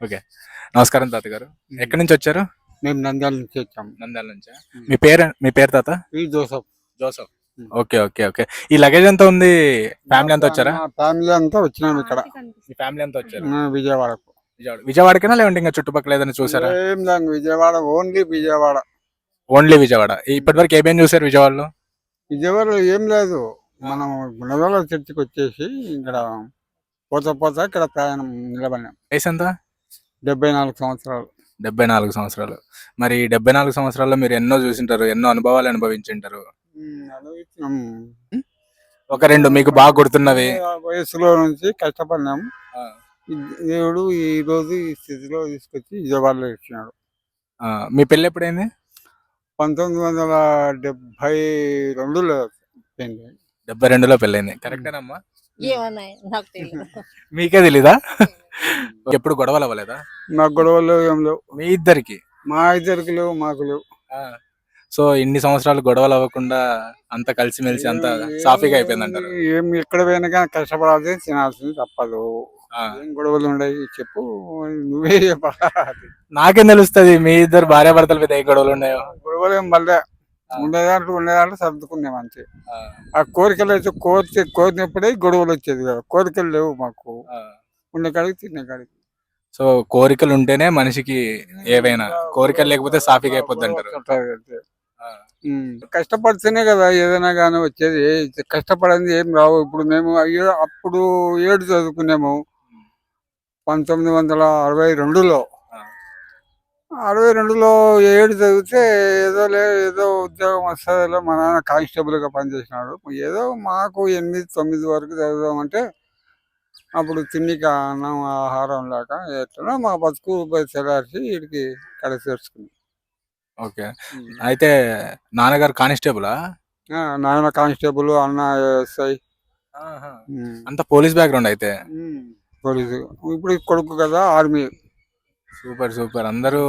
Okay. నమస్కారం తాతగారు. ఎక్కడి నుంచి వచ్చారు? మేము నంద్యాల నుంచి వచ్చాము. నంద్యాల నుంచా? మీ పేరు తాత? ఈ Joseph. Joseph. Okay. Okay. Okay. ఈ లగేజ్ అంతా ఉంది. ఫ్యామిలీ అంతా వచ్చారా? మా ఫ్యామిలీ అంతా వచ్చినాము ఇక్కడ మీ ఫ్యామిలీ అంతా వచ్చారు. విజయవాడకు. విజయవాడకేనా లేదంటే ఇంకా చుట్టుపక్కల ఏదైనా చూసారా? ఏం లేదు, విజయవాడ, ఓన్లీ విజయవాడ. ఓన్లీ విజయవాడ. ఇప్పటి వరకు ఏమేం చూసారు విజయవాడలో? విజయవాడలో ఏం లేదు, మనం గుణదల చర్చికి వచ్చేసి ఇక్కడ పోతా ఇక్కడ ప్రయాణం నిలబడినాం. వయసు ఎంత? 74 సంవత్సరాలు. 74 సంవత్సరాలు. మరి 74 సంవత్సరాల్లో మీరు ఎన్నో చూసింటారు, ఎన్నో అనుభవాలు అనుభవించుంటారు. అనుభవించినాం. ఒక రెండు మీకు బాగా గుర్తున్నవి. వయసులో నుంచి కష్టపడినాం. దేవుడు ఈ రోజు ఈ స్థితిలో తీసుకొచ్చి విజయవాడలో ఇచ్చినాడు. మీ పెళ్ళి ఎప్పుడైంది? 1972లో అయింది. 72లో పెళ్ళైంది. కరెక్టేనమ్మా? నాకు మీకే తెలీదా? ఎప్పుడు గొడవలు అవ్వలేదా? మాకు గొడవలు ఏం లేవు. మీ ఇద్దరికి? మా ఇద్దరికి లేవు, మాకు లేవు. సో ఇన్ని సంవత్సరాలు గొడవలు అవ్వకుండా అంత కలిసిమెలిసి అంత సాఫీగా అయిపోయింది అంటారు. ఏం ఎక్కడ పోయినా కానీ కష్టపడాల్సి తినాల్సింది తప్పదు. ఏం గొడవలు ఉన్నాయి చెప్పు, నువ్వే చెప్పాలి. నాకేం తెలుస్తుంది మీ ఇద్దరు భార్యాభర్తల మీద ఏ గొడవలు ఉన్నాయో? గొడవలు ఏం మళ్ళీ ఉండేదాంట్లో సర్దుకున్నాం అంతే. ఆ కోరికలు అయితే కోరినప్పుడే గొడవలు వచ్చేది కదా, కోరికలు లేవు మాకు. ఉండే కాడికి తినే కాడికి. సో కోరికలు ఉంటేనే మనిషికి ఏవైనా, కోరికలు లేకపోతే సాఫీగా అయిపోద్ది అంటారు. కష్టపడితేనే కదా ఏదైనా కానీ వచ్చేది. కష్టపడింది ఏం రావు. ఇప్పుడు మేము అప్పుడు 7 చదువుకున్నాము 1962లో. 62లో 7 చదివితే ఏదో ఉద్యోగం వస్తుందో, మా నాన్న కానిస్టేబుల్గా పనిచేసినాడు. ఏదో మాకు 8, 9 వరకు చదువుదామంటే అప్పుడు తిండికి అన్నం ఆహారం లేక ఎట్లా మా బతుకు చెలార్చి వీడికి కడ చేర్చుకున్నాం. ఓకే. అయితే నాన్నగారు కానిస్టేబులా? నాన్న కానిస్టేబుల్, అన్న ఎస్ఐ, అంత పోలీస్ బ్యాక్గ్రౌండ్ అయితే. పోలీసు. ఇప్పుడు కొడుకు కదా ఆర్మీ. Super super. అందరూ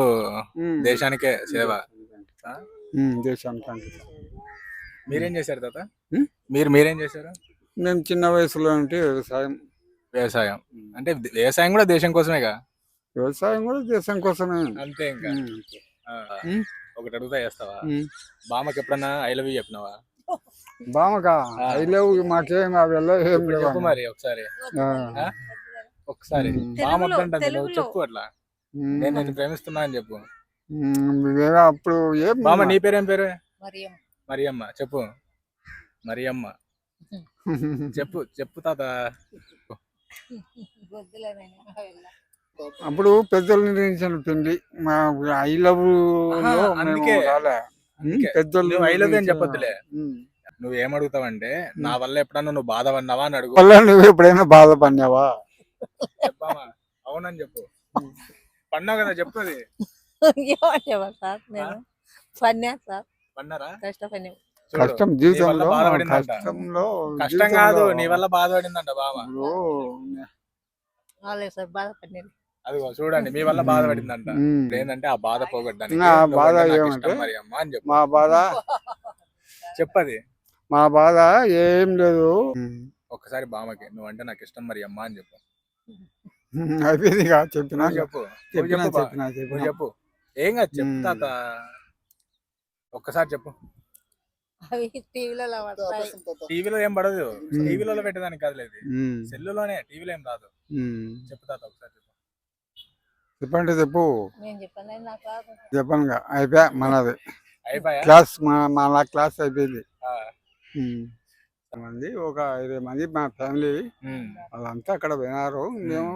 దేశానికే సేవ. దేశానికి. మీరేం చేశారు తాత? మీరేం చేశారు? మేము చిన్న వయసులో ఉంటే వ్యవసాయం. అంటే వ్యవసాయం కూడా దేశం కోసమేగా? వ్యవసాయం కూడా దేశం కోసమే అంతే. ఇంకా ఒకటి అడుగుతా చేస్తావా? బామ్మకి ఎప్పుడన్నా ఐ లవ్ యూ చెప్పినావా? బామకా ఐ లవ్ యూ మాకేం అవి ఏం లేవు. మరి ఒకసారి బామ్మ వద్దంటే నువ్వు చెప్పు, అట్లా నేను నిన్ను ప్రేమిస్తున్నా అని చెప్పు. అప్పుడు ఏం బామ్మ నీ పేరేం పేరు? మరియమ్మ. చెప్పు మరియమ్మ. చెప్పు తాత. అప్పుడు పెద్దలు నిర్ణయించిన పెళ్లి మా ఐ లవ్ పెద్దలు ఐ లవ్ అని చెప్పొద్దులే. నువ్వు ఏమడుగుతావంటే నా వల్ల ఎప్పుడన్నా నువ్వు బాధపడినావా అని అడుగు. నువ్వు ఎప్పుడైనా బాధపడినావా? చెప్పామా? అవునని చెప్పు. పన్నావు కదా, చెప్పు. అది పన్నారా? కష్టం జీవితంలో కష్టం కాదు, నీ వల్ల బాధపడిందంట బామ. అదిగో చూడండి, మీ వల్ల బాధపడిందంట. ఏంటంటే ఆ బాధ పోగొట్టడానికి బాధ మరి అమ్మ అని చెప్పు. మా బాధ చెప్పది. మా బాధ ఏం లేదు. ఒక్కసారి బామకి నువ్వంటే నాకు ఇష్టం మరి అమ్మ అని చెప్పు. అయిపోయింది చెప్పినా. చెప్పు చెప్పు. ఏం కాదు, చెప్పు తాత. ఒక్కసారి చెప్పు. టీవీలో ఏం పడదు, టీవీలో పెట్టేదానికి కాదులేదు, సెల్లులోనే. టీవీలో ఏం రాదు. చెప్పు తాత, ఒకసారి చెప్పు. చెప్పండి చెప్పు. చెప్పను అయిపోయా మనది. క్లాస్ మన క్లాస్ అయిపోయింది. మంది ఒక 20 మంది మా ఫ్యామిలీ వాళ్ళంతా అక్కడ పోయినారు. మేము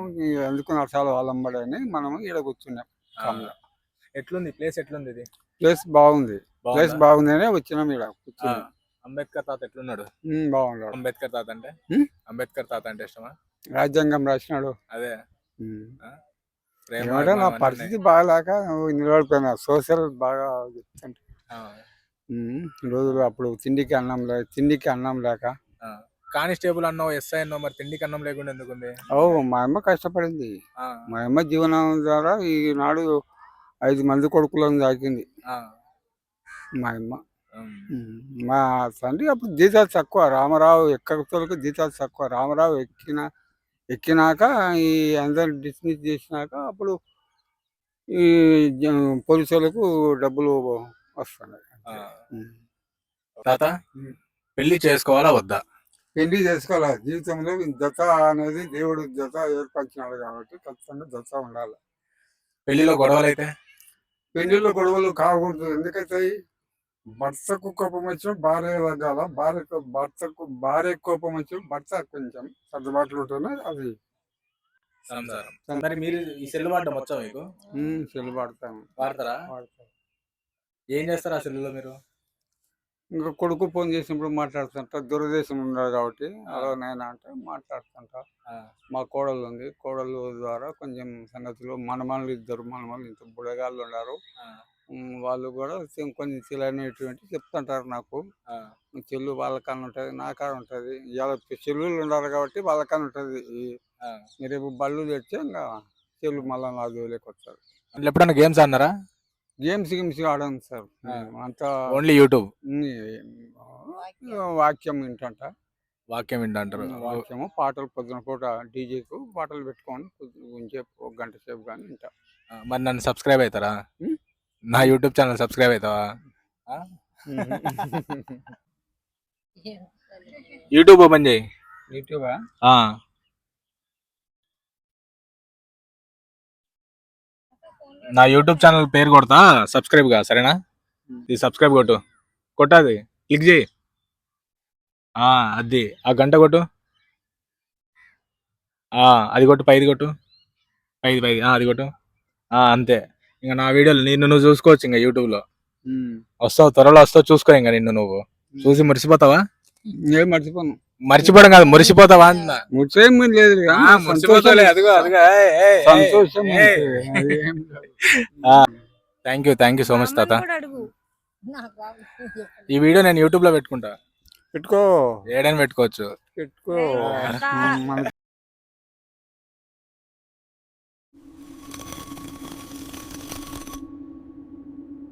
ఎందుకు నరసాల వాళ్ళంబడి అని మనం ఇక్కడ కూర్చున్నాం. ఎట్లుంది ప్లేస్? ఎట్లుంది ఇది? ప్లేస్ బాగుంది. ప్లేస్ బాగుంది అని వచ్చినాం ఇక్కడ కూర్చున్నాం. అంబేద్కర్ తాత ఎట్లున్నాడు? బాగున్నాడు. అంబేద్కర్ తాత అంటే ఇష్టమా? రాజ్యాంగం రాసినాడు. అదే నా పరిస్థితి బాగాలేక నిలబడిపోయినా. సోషల్ బాగా రోజులు అప్పుడు తిండికి అన్నం లేక. కానిస్టేబుల్ అన్నావు, ఎస్ఐ అన్నావు, మరి తిండికి అన్నం లేకుండా ఎందుకుంది? మా అమ్మ కష్టపడింది. మా అమ్మ జీవనం ద్వారా ఈనాడు 5 మంది కొడుకులను దాకింది మా అమ్మ. మా తండ్రి అప్పుడు జీతాలు తక్కువ. రామారావు ఎక్కడికి జీతాలు తక్కువ. రామారావు ఎక్కిన ఎక్కినాక ఈ అందరు డిస్మిస్ చేసినాక అప్పుడు ఈ పోలీసులకు డబ్బులు వస్తున్నాయి. ఆ. తాత పెళ్లి చేసుకోవాలా వద్దా? పెళ్లి చేసుకోవాలి. జీవితంలో జత అనేది దేవుడు జత ఏర్పరిచినాడు కాబట్టి ఖచ్చితంగా జత ఉండాలి. పెళ్లిలో గొడవలు అయితే పెళ్లిలో గొడవలు కాకూడదు. ఎందుకైతే భర్తకు కోపం వచ్చిన భార్య తగ్గాల, భార్య కోపం వచ్చిన భర్త కొంచెం సర్దుబాట్లు ఉంటేనే అది సంసారం. మరి మీరు ఈ సెల్ వాడడం వచ్చా మీకు? సెల్ వాడతాము. వాడతారా? ఏం చేస్తారు ఆ సెల్లులో మీరు? ఇంకా కొడుకు ఫోన్ చేసినప్పుడు మాట్లాడుతుంటా. దురదేశం ఉన్నాడు కాబట్టి అలా నేను అంటే మాట్లాడుతుంటా. మా కోడలు ఉంది, కోడలు ద్వారా కొంచెం సంగతులు ఇద్దరు మనమలు ఇంత బుడగాళ్ళు ఉన్నారు. వాళ్ళు కూడా కొంచెం తెలియనటువంటి చెప్తుంటారు నాకు. చెల్లు వాళ్ళకన్నా ఉంటుంది, నా కాడ ఉంటుంది. ఇవాళ చెల్లుళ్ళు ఉన్నారు కాబట్టి వాళ్ళకన్నా ఉంటుంది. రేపు బళ్ళు తెచ్చే ఇంకా చెల్లు మళ్ళీ నా జోలికి వస్తారు. ఎప్పుడన్నా గేమ్స్ ఆడినారా? గేమ్స్ ఆడాను సార్. అంతా ఓన్లీ యూట్యూబ్. వాక్యం వింటంట. వాక్యం వింటారు. వాక్యము పాటలు పొద్దున పూట డీజేకు పాటలు పెట్టుకొని కొంచెం ఒక గంట సేపు కానీ వింటా. మరి నన్ను సబ్స్క్రైబ్ అవుతారా? నా యూట్యూబ్ ఛానల్ సబ్స్క్రైబ్ అవుతావా? యూట్యూబ్ ఓపెన్ చేయి. యూట్యూబా? నా యూట్యూబ్ ఛానల్ పేరు కొడతా, సబ్స్క్రైబ్ గా, సరేనా? ఇది సబ్స్క్రైబ్ కొట్టది క్లిక్ చేయి. అది ఆ గంట కొట్టు. అది కొట్టు, పైది కొట్టు, పైది అది కొట్టు. అంతే. ఇంకా నా వీడియోలు నువ్వు చూసుకోవచ్చు. ఇంకా యూట్యూబ్ లో వస్తావు, త్వరలో వస్తావు, చూసుకో. ఇంకా నువ్వు చూసి మురిసిపోతావా? ఏం మర్చిపోను. మర్చిపోవడం కాదు, మురిసిపోతావా అన్న. లేదు, సంతోషం. థ్యాంక్ యూ సో మచ్ తాత. ఈ వీడియో నేను యూట్యూబ్ లో పెట్టుకుంటా. పెట్టుకో, ఏడైనా పెట్టుకోవచ్చు. పెట్టుకో.